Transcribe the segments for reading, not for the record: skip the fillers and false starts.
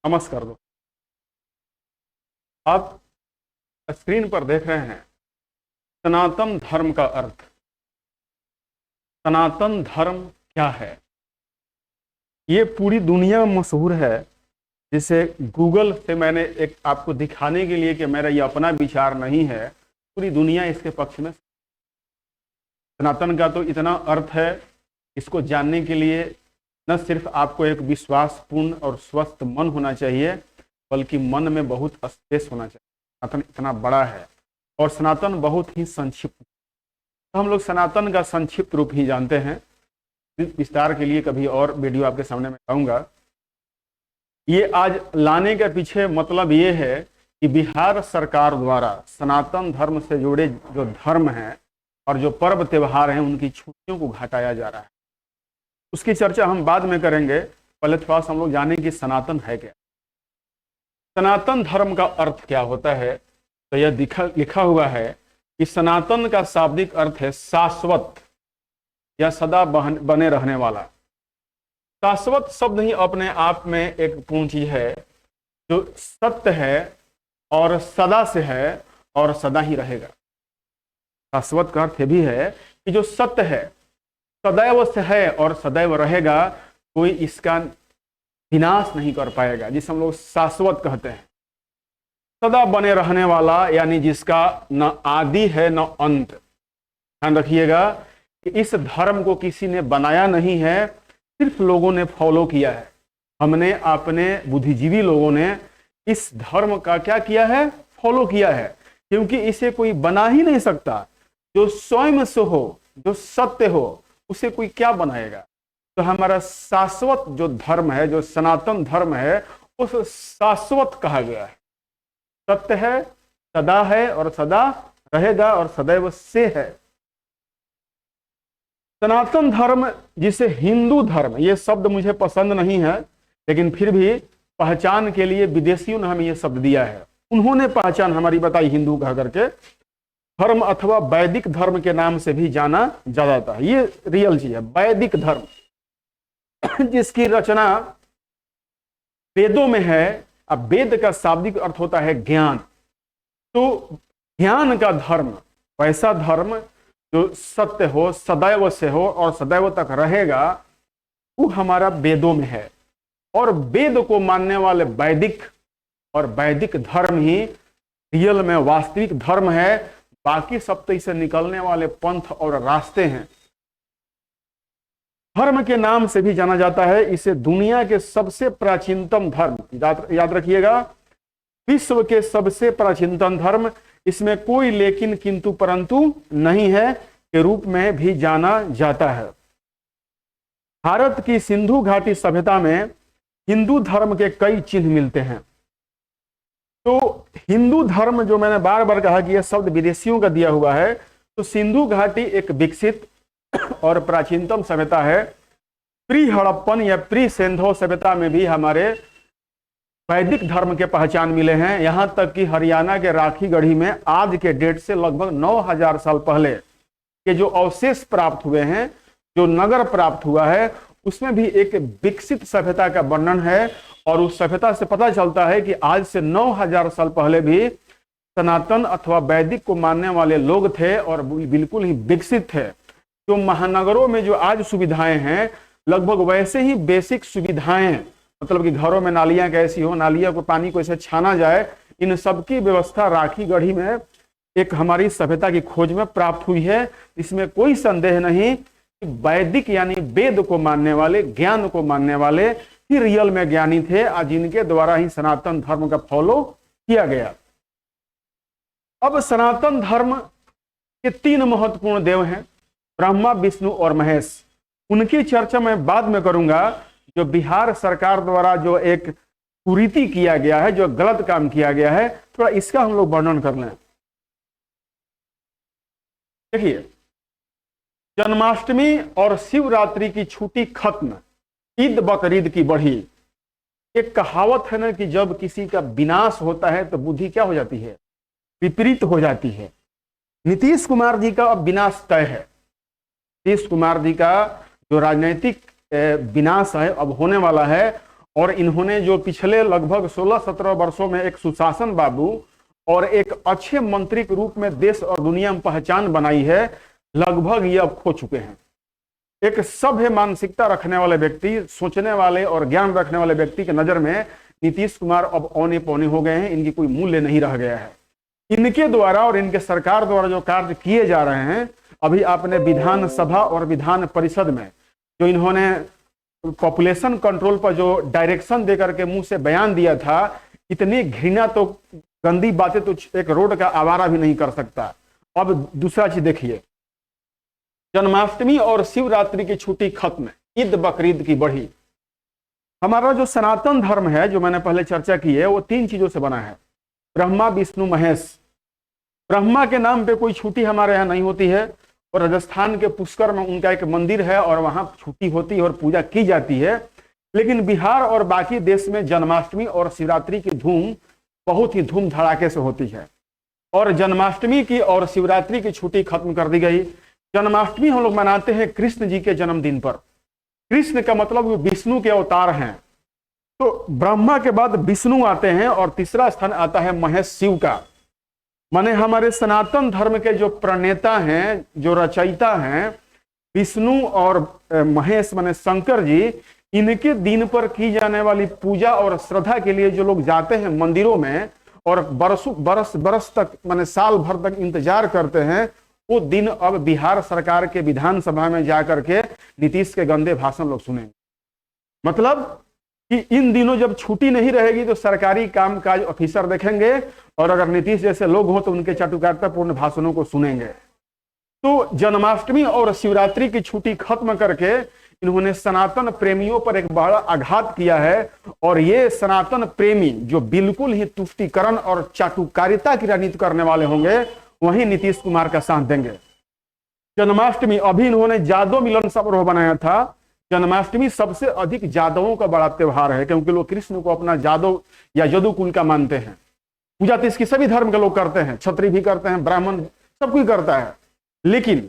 नमस्कार दोस्तों। आप स्क्रीन पर देख रहे हैं सनातन धर्म का अर्थ। सनातन धर्म क्या है ये पूरी दुनिया में मशहूर है। जिसे गूगल से मैंने एक आपको दिखाने के लिए कि मेरा ये अपना विचार नहीं है, पूरी दुनिया इसके पक्ष में। सनातन का तो इतना अर्थ है, इसको जानने के लिए न सिर्फ आपको एक विश्वासपूर्ण और स्वस्थ मन होना चाहिए, बल्कि मन में बहुत स्पेस होना चाहिए। सनातन इतना बड़ा है और सनातन बहुत ही संक्षिप्त। तो हम लोग सनातन का संक्षिप्त रूप ही जानते हैं। विस्तार के लिए कभी और वीडियो आपके सामने मैं लाऊंगा। ये आज लाने के पीछे मतलब ये है कि बिहार सरकार द्वारा सनातन धर्म से जुड़े जो धर्म हैं और जो पर्व त्योहार हैं उनकी छुट्टियों को घटाया जा रहा है। उसकी चर्चा हम बाद में करेंगे। पहले थोड़ा सा हम लोग जानें कि सनातन है क्या। सनातन धर्म का अर्थ क्या होता है, तो यह लिखा हुआ है कि सनातन का शाब्दिक अर्थ है शाश्वत या सदा बने रहने वाला। शाश्वत शब्द ही अपने आप में एक पूर्ण चीज है जो सत्य है और सदा से है और सदा ही रहेगा। शाश्वत का अर्थ भी है कि जो सत्य है सदैव से है और सदैव रहेगा, कोई इसका विनाश नहीं कर पाएगा, जिसे हम लोग शाश्वत कहते हैं। सदा बने रहने वाला यानी जिसका न आदि है न अंत। ध्यान रखिएगा कि इस धर्म को किसी ने बनाया नहीं है, सिर्फ लोगों ने फॉलो किया है। हमने अपने बुद्धिजीवी लोगों ने इस धर्म का क्या किया है, फॉलो किया है, क्योंकि इसे कोई बना ही नहीं सकता। जो स्वयं से हो, जो सत्य हो, उसे कोई क्या बनाएगा। तो हमारा शाश्वत जो धर्म है, जो सनातन धर्म है, उस शाश्वत कहा गया है। सत्य है, सदा है और सदा रहेगा और सदैव से है। सनातन धर्म जिसे हिंदू धर्म, ये शब्द मुझे पसंद नहीं है, लेकिन फिर भी पहचान के लिए विदेशियों ने हमें ये शब्द दिया है। उन्होंने पहचान हमारी बताई हिंदू कह करके। धर्म अथवा वैदिक धर्म के नाम से भी जाना जाता है। ये रियल चीज है, वैदिक धर्म जिसकी रचना वेदों में है। अब वेद का शाब्दिक अर्थ होता है ज्ञान। तो ज्ञान का धर्म, वैसा धर्म जो सत्य हो, सदैव से हो और सदैव तक रहेगा, वो हमारा वेदों में है। और वेद को मानने वाले वैदिक और वैदिक धर्म ही रियल में वास्तविक धर्म है। बाकी सब तो इसे निकलने वाले पंथ और रास्ते हैं। धर्म के नाम से भी जाना जाता है। इसे दुनिया के सबसे प्राचीनतम धर्म, याद रखिएगा, विश्व के सबसे प्राचीनतम धर्म, इसमें कोई लेकिन किंतु परंतु नहीं है के रूप में भी जाना जाता है। भारत की सिंधु घाटी सभ्यता में हिंदू धर्म के कई चिन्ह मिलते हैं। तो हिंदू धर्म जो मैंने बार बार कहा कि यह शब्द विदेशियों का दिया हुआ है, तो सिंधु घाटी एक विकसित और प्राचीनतम सभ्यता है। प्री हड़प्पन या प्री सिंधु सभ्यता में भी हमारे वैदिक धर्म के पहचान मिले हैं। यहां तक कि हरियाणा के राखी गढ़ी में आज के डेट से लगभग 9000 साल पहले के जो अवशेष प्राप्त हुए हैं, जो नगर प्राप्त हुआ है, उसमें भी एक विकसित सभ्यता का वर्णन है। और उस सभ्यता से पता चलता है कि आज से 9000 साल पहले भी सनातन अथवा वैदिक को मानने वाले लोग थे और बिल्कुल ही विकसित थे। जो महानगरों में जो आज सुविधाएं हैं, लगभग वैसे ही बेसिक सुविधाएं, मतलब कि घरों में नालियां कैसी हो, नालियां को पानी को ऐसे छाना जाए, इन सब की व्यवस्था राखी गढ़ी में एक हमारी सभ्यता की खोज में प्राप्त हुई है। इसमें कोई संदेह नहीं कि वैदिक यानी वेद को मानने वाले, ज्ञान को मानने वाले ही रियल में ज्ञानी थे, आज जिनके द्वारा ही सनातन धर्म का फॉलो किया गया। अब सनातन धर्म के 3 महत्वपूर्ण देव हैं, ब्रह्मा, विष्णु और महेश। उनकी चर्चा मैं बाद में करूंगा। जो बिहार सरकार द्वारा जो एक कुरीति किया गया है, जो गलत काम किया गया है, थोड़ा इसका हम लोग वर्णन कर लें। देखिए, जन्माष्टमी और शिवरात्रि की छुट्टी खत्म, ईद बकरीद की बढ़ी। एक कहावत है ना कि जब किसी का विनाश होता है तो बुद्धि क्या हो जाती है, विपरीत हो जाती है। नीतीश कुमार जी का अब विनाश तय है। नीतीश कुमार जी का जो राजनीतिक विनाश है अब होने वाला है। और इन्होंने जो पिछले लगभग 16-17 वर्षों में एक सुशासन बाबू और एक अच्छे मंत्री के रूप में देश और दुनिया में पहचान बनाई है, लगभग ये अब खो चुके हैं। एक सभ्य मानसिकता रखने वाले व्यक्ति, सोचने वाले और ज्ञान रखने वाले व्यक्ति के नजर में नीतीश कुमार अब औने पौने हो गए हैं। इनकी कोई मूल्य नहीं रह गया है। इनके द्वारा और इनके सरकार द्वारा जो कार्य किए जा रहे हैं, अभी आपने विधानसभा और विधान परिषद में जो इन्होंने पॉपुलेशन कंट्रोल पर जो डायरेक्शन देकर के मुंह से बयान दिया था, इतनी घृणा तो, गंदी बातें तो एक रोड का आवारा भी नहीं कर सकता। अब दूसरा चीज देखिए, जन्माष्टमी और शिवरात्रि की छुट्टी खत्म, ईद बकरीद की बढ़ी। हमारा जो सनातन धर्म है, जो मैंने पहले चर्चा की है, वो 3 चीजों से बना है, ब्रह्मा विष्णु महेश। ब्रह्मा के नाम पे कोई छुट्टी हमारे यहाँ नहीं होती है, और राजस्थान के पुष्कर में उनका एक मंदिर है और वहां छुट्टी होती है और पूजा की जाती है। लेकिन बिहार और बाकी देश में जन्माष्टमी और शिवरात्रि की धूम बहुत ही धूम धड़ाके से होती है, और जन्माष्टमी की और शिवरात्रि की छुट्टी खत्म कर दी गई। जन्माष्टमी हम लोग मनाते हैं कृष्ण जी के जन्मदिन पर। कृष्ण का मतलब विष्णु के अवतार हैं, तो ब्रह्मा के बाद विष्णु आते हैं और तीसरा स्थान आता है महेश, शिव का। माने हमारे सनातन धर्म के जो प्रणेता हैं, जो रचयिता हैं, विष्णु और महेश माने शंकर जी, इनके दिन पर की जाने वाली पूजा और श्रद्धा के लिए जो लोग जाते हैं मंदिरों में और बरस तक माने साल भर तक इंतजार करते हैं, वो दिन अब बिहार सरकार के विधानसभा में जाकर के नीतीश के गंदे भाषण लोग सुनेंगे। मतलब कि इन दिनों जब छुट्टी नहीं रहेगी तो सरकारी कामकाज ऑफिसर देखेंगे, और अगर नीतीश जैसे लोग हों तो उनके चाटुकारितापूर्ण भाषणों को सुनेंगे। तो जन्माष्टमी और शिवरात्रि की छुट्टी खत्म करके इन्होंने सनातन प्रेमियों पर एक बड़ा आघात किया है, और ये सनातन प्रेमी जो बिल्कुल ही तुष्टीकरण और चाटुकारिता की राजनीति करने वाले होंगे, वही नीतीश कुमार का साथ देंगे। जन्माष्टमी, अभी इन्होंने जादव मिलन समारोह बनाया था। जन्माष्टमी सबसे अधिक जादवों का बड़ा त्योहार है, क्योंकि लोग कृष्ण को अपना जादव या यदु कुल का मानते हैं। पूजा तो इसकी सभी धर्म के लोग करते हैं, क्षत्रिय भी करते हैं, ब्राह्मण, सब कोई करता है। लेकिन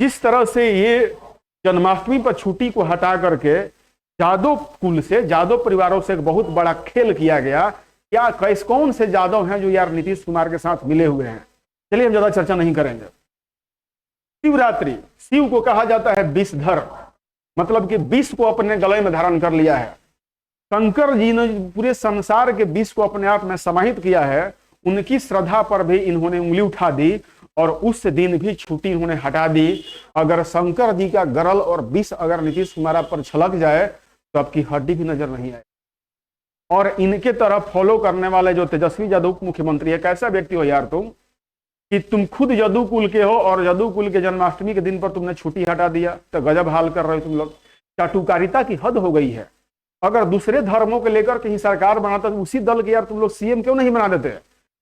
जिस तरह से ये जन्माष्टमी पर छुट्टी को हटा करके जादव कुल से, जादव परिवारों से एक बहुत बड़ा खेल किया गया। क्या कौन से जादव हैं जो यार नीतीश कुमार के साथ मिले हुए हैं? चलिए हम ज्यादा चर्चा नहीं करेंगे। शिवरात्रि, शिव को कहा जाता है विषधर, मतलब कि विष को अपने गले में धारण कर लिया है। शंकर जी ने पूरे संसार के विष को अपने आप में समाहित किया है। उनकी श्रद्धा पर भी इन्होंने उंगली उठा दी और उस दिन भी छुट्टी इन्होंने हटा दी। अगर शंकर जी का गरल और विष अगर नीतीश कुमार पर छलक जाए तो आपकी हड्डी भी नजर नहीं आए। और इनके तरफ फॉलो करने वाले जो तेजस्वी यादव मुख्यमंत्री है, कैसा व्यक्ति हो यार तुम, कि तुम खुद यदु कुल के हो और यदु कुल के जन्माष्टमी के दिन पर तुमने छुट्टी हटा दिया, तो गजब हाल कर रहे हो तुम लोग। चाटुकारिता की हद हो गई है। अगर दूसरे धर्मों को लेकर कहीं सरकार बनाता तो उसी दल के यार तुम लोग सीएम क्यों नहीं बना देते?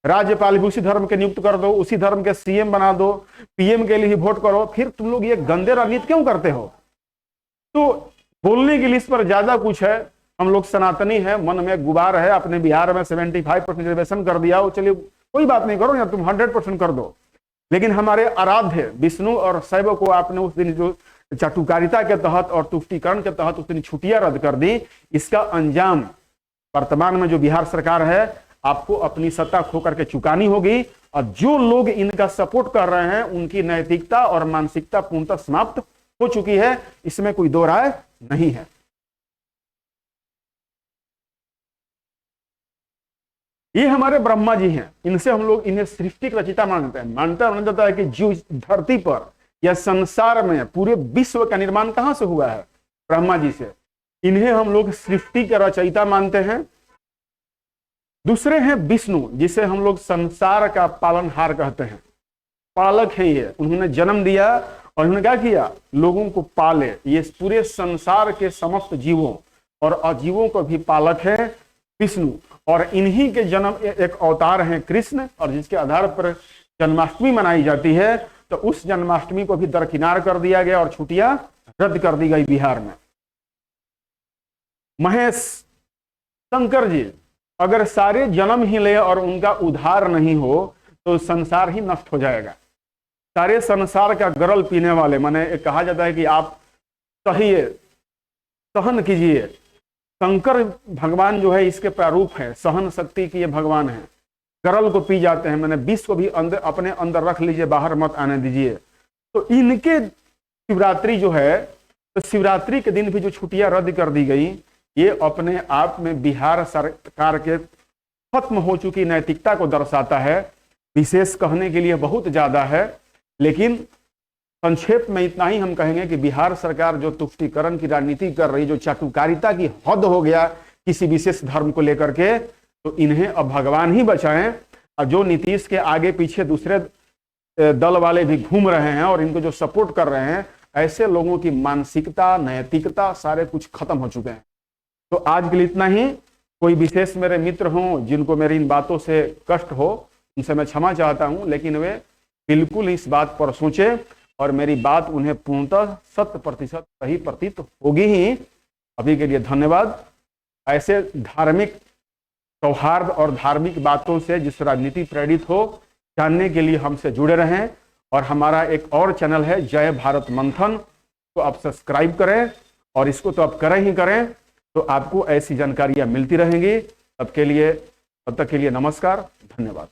राज्यपाल भी उसी धर्म के नियुक्त कर दो, उसी धर्म के सीएम बना दो, पीएम के लिए वोट करो। फिर तुम लोग ये गंदे राजनीति क्यों करते हो? तो बोलने की लिस्ट पर ज्यादा कुछ है। हम लोग सनातनी है, मन में गुबार है। अपने बिहार में 75% रिजर्वेशन कर दिया, वो चलिए कोई बात नहीं, करो या तुम 100% कर दो। लेकिन हमारे आराध्य विष्णु और शैव को आपने उस दिन जो चाटुकारिता के तहत और तुष्टीकरण के तहत उस दिन छुट्टियां रद्द कर दी, इसका अंजाम वर्तमान में जो बिहार सरकार है आपको अपनी सत्ता खो करके चुकानी होगी। और जो लोग इनका सपोर्ट कर रहे हैं उनकी नैतिकता और मानसिकता पूर्णतः समाप्त हो चुकी है, इसमें कोई दो राय नहीं है। ये हमारे ब्रह्मा जी हैं, इनसे हम लोग इन्हें सृष्टि रचिता मानते हैं। माना जाता है कि जीव धरती पर या संसार में पूरे विश्व का निर्माण कहां से हुआ है? ब्रह्मा जी से। इन्हें हम लोग सृष्टि के रचयिता मानते हैं। दूसरे हैं विष्णु, जिसे हम लोग संसार का पालनहार कहते हैं। पालक है ये, उन्होंने जन्म दिया और उन्होंने क्या किया? लोगों को पाले। ये पूरे संसार के समस्त जीवों और अजीवों को भी पालक है विष्णु। और इन्हीं के जन्म एक अवतार हैं कृष्ण, और जिसके आधार पर जन्माष्टमी मनाई जाती है। तो उस जन्माष्टमी को भी दरकिनार कर दिया गया और छुट्टियां रद्द कर दी गई बिहार में। महेश, शंकर जी, अगर सारे जन्म ही ले और उनका उद्धार नहीं हो तो संसार ही नष्ट हो जाएगा। सारे संसार का गरल पीने वाले, माने कहा जाता है कि आप सहिए, सहन कीजिए, शंकर भगवान जो है इसके प्रारूप है, सहन शक्ति की ये भगवान है। गरल को पी जाते हैं, मैंने विष को भी अंदर अपने अंदर रख लीजिए, बाहर मत आने दीजिए। तो इनके शिवरात्रि जो है, तो शिवरात्रि के दिन भी जो छुट्टियां रद्द कर दी गई, ये अपने आप में बिहार सरकार के खत्म हो चुकी नैतिकता को दर्शाता है। विशेष कहने के लिए बहुत ज्यादा है, लेकिन संक्षेप में इतना ही हम कहेंगे कि बिहार सरकार जो तुष्टीकरण की राजनीति कर रही, जो चाटुकारिता की हद हो गया किसी विशेष धर्म को लेकर के, तो इन्हें अब भगवान ही बचाएं। और जो नीतीश के आगे पीछे दूसरे दल वाले भी घूम रहे हैं और इनको जो सपोर्ट कर रहे हैं, ऐसे लोगों की मानसिकता, नैतिकता सारे कुछ खत्म हो चुके हैं। तो आज के लिए इतना ही। कोई विशेष मेरे मित्र हों जिनको मेरी इन बातों से कष्ट हो, उनसे मैं क्षमा चाहता हूं, लेकिन वे बिल्कुल इस बात पर सोचे और मेरी बात उन्हें पूर्णतः 100% सही प्रतीत होगी ही। अभी के लिए धन्यवाद। ऐसे धार्मिक सौहार्द और धार्मिक बातों से जिस राजनीति प्रेरित हो, जानने के लिए हमसे जुड़े रहें। और हमारा एक और चैनल है जय भारत मंथन, तो आप सब्सक्राइब करें, और इसको तो आप करें ही करें, तो आपको ऐसी जानकारियां मिलती रहेंगी। तब तक के लिए नमस्कार, धन्यवाद।